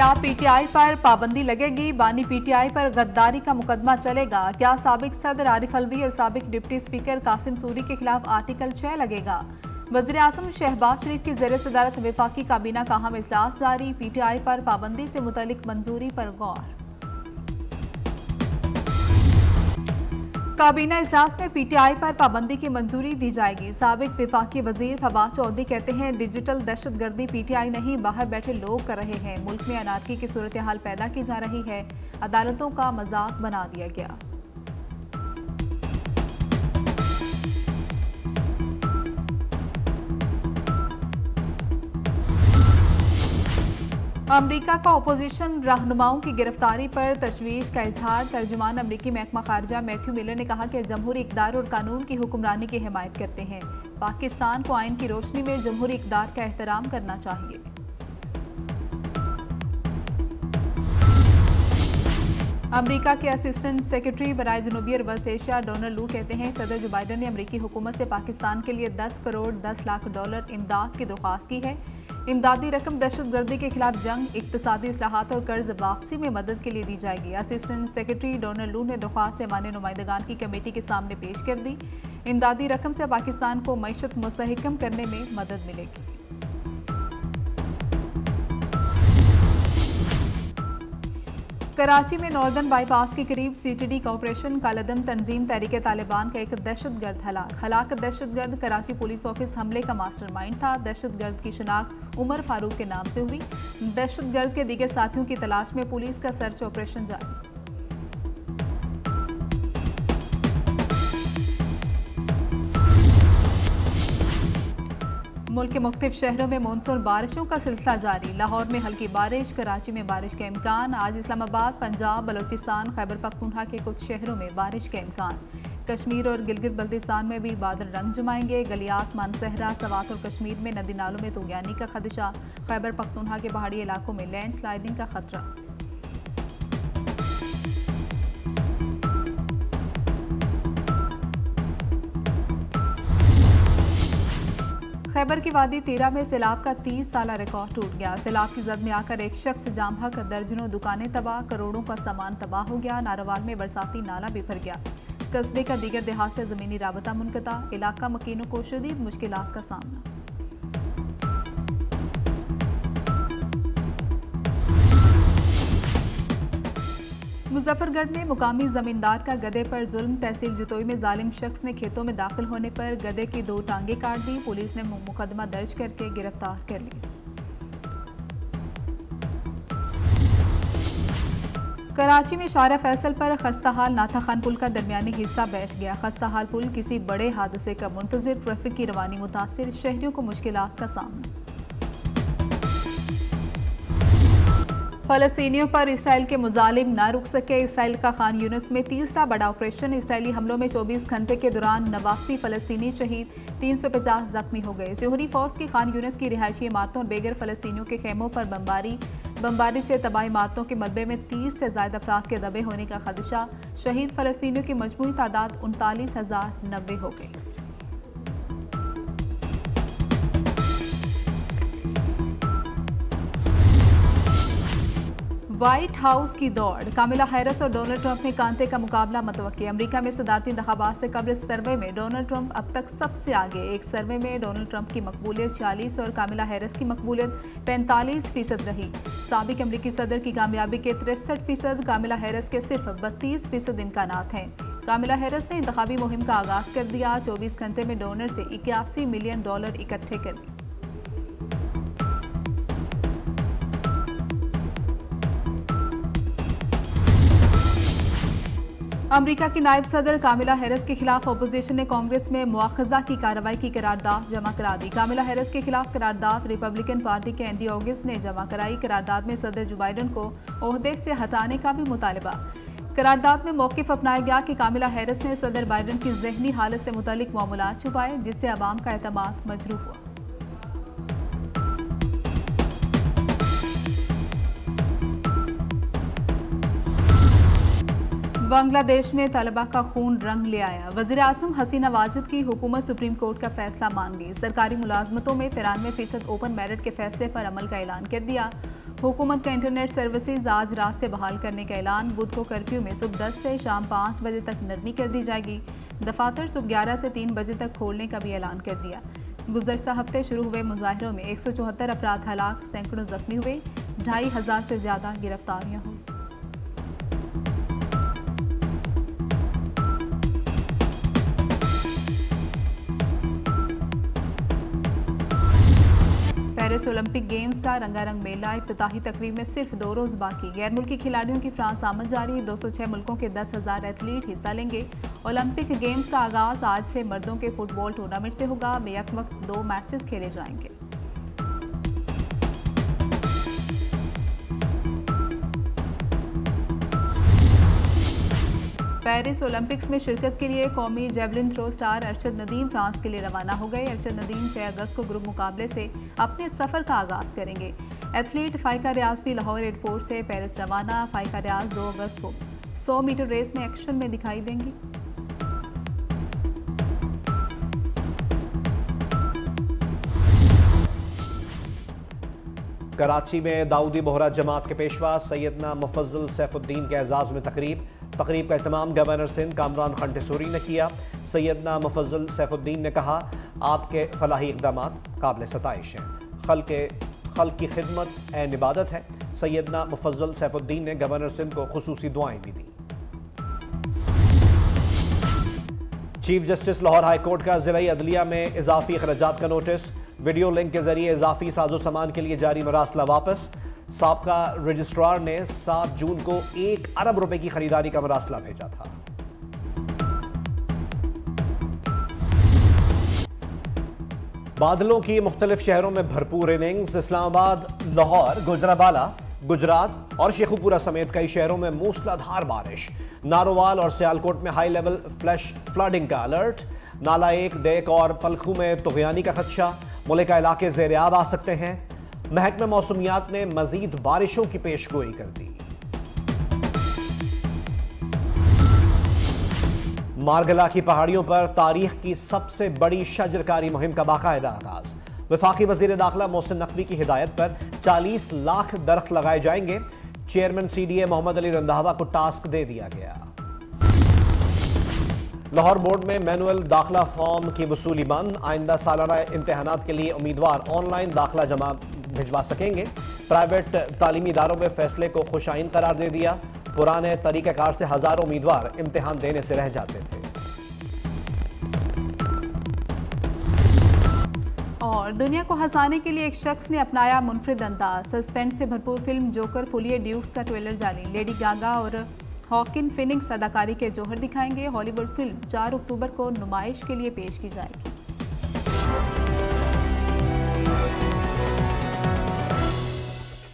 क्या पीटीआई पर पाबंदी लगेगी? बानी पीटीआई पर गद्दारी का मुकदमा चलेगा? क्या साबिक सदर आरिफ अलवी और साबिक डिप्टी स्पीकर कासिम सूरी के खिलाफ आर्टिकल 6 लगेगा? वज़ीर आज़म शहबाज शरीफ की ज़ेर सदारत वफाकी काबीना का अहम इजलास जारी। पीटीआई पर पाबंदी से मुतल्लिक मंजूरी पर गौर। काबीना इजलास में पीटीआई पर पाबंदी की मंजूरी दी जाएगी। साबिक वफाकी वजीर फवाद चौधरी कहते हैं डिजिटल दहशतगर्दी पीटीआई नहीं बाहर बैठे लोग कर रहे हैं। मुल्क में अनारकी की सूरत हाल पैदा की जा रही है। अदालतों का मजाक बना दिया गया। अमरीका का अपोजिशन रहनुमाओं की गिरफ्तारी पर तशवीश का इजहार। तर्जुमान अमरीकी महकमा खारजा मैथ्यू मिलर ने कहा कि जमहूरी इक़्तिदार और कानून की हुक्मरानी की हिमायत करते हैं। पाकिस्तान को आइन की रोशनी में जमहूरी इक़्तिदार का एहतराम करना चाहिए। अमरीका के असिस्टेंट सेक्रेटरी बराए जनूबी और वेस्ट एशिया डोनाल्ड लू कहते हैं सदर जो बाइडन ने अमरीकी हुकूमत से पाकिस्तान के लिए 10 करोड़ 10 लाख डॉलर इमदाद की दरख्वास्त की है। इमदादी रकम दहशतगर्दी के खिलाफ जंग, इक्तसादी इस्लाहात और कर्ज वापसी में मदद के लिए दी जाएगी। असिस्टेंट सेक्रेटरी डोनाल्ड लू ने दरख्वास्त से मान्य नुमाइंदगान की कमेटी के सामने पेश कर दी। इमदादी रकम से पाकिस्तान को मईशत मुस्तहकम करने में मदद मिलेगी। कराची में नॉर्दर्न बाईपास के करीब सीटीडी कॉर्पोरेशन कालदम तंजीम तहरीक तालिबान का एक दहशतगर्द हलाक दहशतगर्द कराची पुलिस ऑफिस हमले का मास्टरमाइंड था। दहशतगर्द की शनाख्त उमर फारूक के नाम से हुई। दहशतगर्द के दीगर साथियों की तलाश में पुलिस का सर्च ऑपरेशन जारी। मुल्क के मुख्तलिफ शहरों में मानसून बारिशों का सिलसिला जारी। लाहौर में हल्की बारिश, कराची में बारिश का इम्कान। आज इस्लामाबाद, पंजाब, बलोचिस्तान, खैबर पख्तूनख्वा के कुछ शहरों में बारिश का इम्कान। कश्मीर और गिलगित बल्तिस्तान में भी बादल रंग जमाएंगे। गलियात, मानसहरा, सवात और कश्मीर में नदी नालों में तूगियानी का खदशा। खैबर पख्तूनख्वा के पहाड़ी इलाकों में लैंड स्लाइडिंग का खतरा। खैबर की वादी तीरा में सैलाब का 30 साला रिकॉर्ड टूट गया। सैलाब की जद में आकर एक शख्स जाम हक, दर्जनों दुकानें तबाह, करोड़ों का सामान तबाह हो गया। नारोवाल में बरसाती नाला बिफर गया। कस्बे का दीगर देहात से जमीनी राबता मुनक़ता। इलाका मकीनों को शदीद मुश्किलात का सामना। मुजफ्फरगढ़ में मुकामी जमींदार का गधे पर जुल्म। तहसील जतोई में जालिम शख्स ने खेतों में दाखिल होने पर गधे की 2 टांगे काट दी। पुलिस ने मुकदमा दर्ज करके गिरफ्तार कर लिया। कराची में शारा फैसल पर खस्ताहाल नाथा खान पुल का दरमियानी हिस्सा बैठ गया। खस्ताहाल पुल किसी बड़े हादसे का मुंतज़िर, ट्रैफिक की रवानी मुतासिर, शहरियों को मुश्किलात का सामना। फ़लस्तीनियों पर इसराइल के मुजालिम ना रुक सके। इसराइल का खान यूनिस में तीसरा बड़ा ऑपरेशन। इसराइली हमलों में 24 घंटे के दौरान 89 फ़लस्तीनी शहीद, 350 जख्मी हो गए। सिहूरी फौज की खान यूनिस की रिहायशी इमारतों और बेघर फ़लस्तीनियों के खेमों पर बमबारी से तबाह इमारतों के मलबे में 30 से ज़ायद अफराद के दबे होने का खदशा। शहीद फ़लस्तीनियों की मजमूई तादाद 39,090 हो गई। व्हाइट हाउस की दौड़। कामिला हैरिस और डोनाल्ड ट्रंप में कांटे का मुकाबला मुतवक्की। अमेरिका में सदारती इंतखाबात से कबल सर्वे में डोनाल्ड ट्रंप अब तक सबसे आगे। एक सर्वे में डोनाल्ड ट्रंप की मकबूलियत 46 और कामिला हैरिस की मकबूलियत 45% रही। साबिक अमरीकी सदर की कामयाबी के 63%, कामिला हैरिस के सिर्फ 32% इम्कानात हैं। कामिला हैरिस ने इंतखाबी मुहिम का आगाज कर दिया। 24 घंटे में डोनर से $81 मिलियन इकट्ठे कर लिए। अमेरिका की नायब सदर कामिला हैरिस के खिलाफ अपोजिशन ने कांग्रेस में मुआखजा की कार्रवाई की करारदाद जमा करा दी। कामिला हैरिस के खिलाफ करारदाद रिपब्लिकन पार्टी के एंडी ऑगस्ट ने जमा कराई। करारदाद में सदर जो बाइडन को ओहदे से हटाने का भी मुतालबा। करारदाद में मौक़िफ़ अपनाया गया कि कामिला हैरिस ने सदर बाइडन की ज़हनी हालत से मुतल्लिक मामूलात छुपाए, जिससे अवाम का एतमाद मजरूह हुआ। बांग्लादेश में तलबा का खून रंग ले आया। वज़ीर आज़म हसीना वाजिद की हुकूमत सुप्रीम कोर्ट का फैसला मान गई। सरकारी मुलाजमतों में 93% ओपन मेरिट के फैसले पर अमल का ऐलान कर दिया। हुकूमत का इंटरनेट सर्विसेज आज रात से बहाल करने का ऐलान। बुध को कर्फ्यू में सुबह 10 से शाम 5 बजे तक नरमी कर दी जाएगी। दफातर सुबह 11 से 3 बजे तक खोलने का भी ऐलान कर दिया। गुज़श्ता हफ्ते शुरू हुए मुजाहिरों में 174 अफराद हलाक, सैकड़ों जख्मी हुए, 2500 से ज़्यादा गिरफ्तारियाँ हुई। पेरिस ओलंपिक गेम्स का रंगारंग मेला। इफ्तिताही तकरीब में सिर्फ 2 रोज़ बाकी। गैर मुल्की खिलाड़ियों की फ्रांस आमद जारी। 206 मुल्कों के 10,000 एथलीट हिस्सा लेंगे। ओलंपिक गेम्स का आगाज आज से मर्दों के फुटबॉल टूर्नामेंट से होगा। बेयक वक्त 2 मैचेस खेले जाएंगे। पेरिस ओलंपिक्स में शिरकत के लिए कौमी javelin throw star Arshad Nadeem France के लिए रवाना हो गए। अरशद नदीम 6 अगस्त को ग्रुप मुकाबले से अपने सफ़र का आगाज़ करेंगे। एथलीट फ़ाइका रियाज भी लाहौर एयरपोर्ट से पेरिस रवाना। फ़ाइका रियाज 2 अगस्त को 100 मीटर रेस में एक्शन में दिखाई देंगी। कराची में दाऊदी बोहरा जमात के पेशवा सैयदना मुफज्जल सैफुद्दीन के एजाज़ में तकरीब का एहतमाम गवर्नर सिंध कामरान खान टिसूरी ने किया। सैयदना मुफज्जल सैफुद्दीन ने कहा, आपके फलाही इक़दाम काबिल सताइश हैं। खल्क़ की खिदमत एन इबादत है। सैयदना मुफज्जल सैफुद्दीन ने गवर्नर सिंध को खुसूसी दुआएं भी दी। Chief justice Lahore high court का ज़िला अदलिया में इजाफी अखराजात का नोटिस। वीडियो लिंक के जरिए इजाफी साजो सामान के लिए जारी मरासला वापस। साबका रजिस्ट्रार ने 7 जून को 1 अरब रुपए की खरीदारी का मरासला भेजा था। बादलों की मुख्तलिफ शहरों में भरपूर इनिंग्स। इस्लामाबाद, लाहौर, गुजरांवाला, गुजरात और शेखुपुरा समेत कई शहरों में मूसलाधार बारिश। नारोवाल और सियालकोट में हाई लेवल फ्लैश फ्लडिंग का अलर्ट। नाला 1, डेक और पलखू में तुगयानी का खदशा। मुल्का इलाके ज़ेर-ए-आब आ सकते हैं। महकमा मौसमियात ने मजीद बारिशों की पेशगोई कर दी। मारगला की पहाड़ियों पर तारीख की सबसे बड़ी शजरकारी मुहिम का बाकायदा आगाज। वफाकी वजीर दाखिला मोहसिन नकवी की हिदायत पर 40 लाख दरख्त लगाए जाएंगे। चेयरमैन CDA मोहम्मद अली रंधावा को टास्क दे दिया गया। लाहौर बोर्ड में मैनुअल दाखिला फॉर्म की वसूली बंद। आइंदा सालाना इम्तहानात के लिए उम्मीदवार ऑनलाइन दाखिला जमा भिजवा सकेंगे। प्राइवेट तालीमी इदारों में फैसले को खुशाइन करार दे दिया। पुराने तरीक़ाकार से हजारों उम्मीदवार इम्तिहान देने से रह जाते थे। और दुनिया को हंसाने के लिए एक शख्स ने अपनाया मुनफरिद अंदाज। सस्पेंस से भरपूर फिल्म जोकर फुलिए ड्यूक्स का ट्रेलर जारी। लेडी गागा और हॉकिन फिनिक्स अदाकारी के जौहर दिखाएंगे। हॉलीवुड फिल्म 4 अक्टूबर को नुमाइश के लिए पेश की जाएगी।